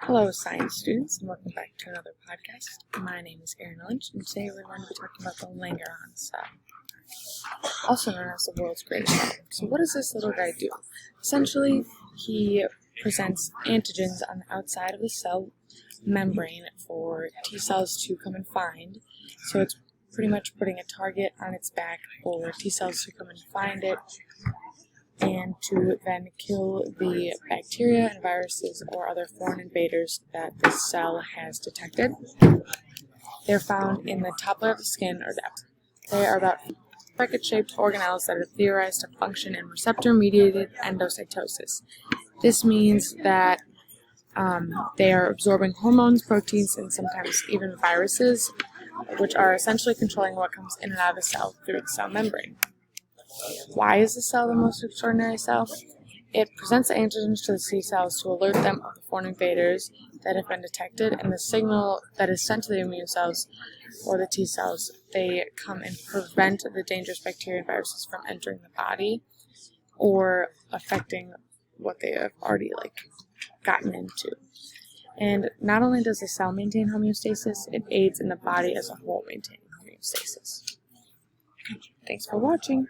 Hello, science students, and welcome back to another podcast. My name is Erin Lynch, and today we're going to be talking about the Langerhans Cell, also known as the world's greatest cell. So what does this little guy do? Essentially, he presents antigens on the outside of the cell membrane for T cells to come and find. So it's pretty much putting a target on its back for T cells to come and find it, and to then kill the bacteria and viruses or other foreign invaders that the cell has detected. They're found in the top layer of the skin or depth. They are about packet-shaped organelles that are theorized to function in receptor-mediated endocytosis. This means that they are absorbing hormones, proteins, and sometimes even viruses, which are essentially controlling what comes in and out of the cell through the cell membrane. Why is the cell the most extraordinary cell? It presents the antigens to the T cells to alert them of the foreign invaders that have been detected, and the signal that is sent to the immune cells or the T cells, they come and prevent the dangerous bacteria and viruses from entering the body or affecting what they have already gotten into. And not only does the cell maintain homeostasis, it aids in the body as a whole maintaining homeostasis. Thanks for watching.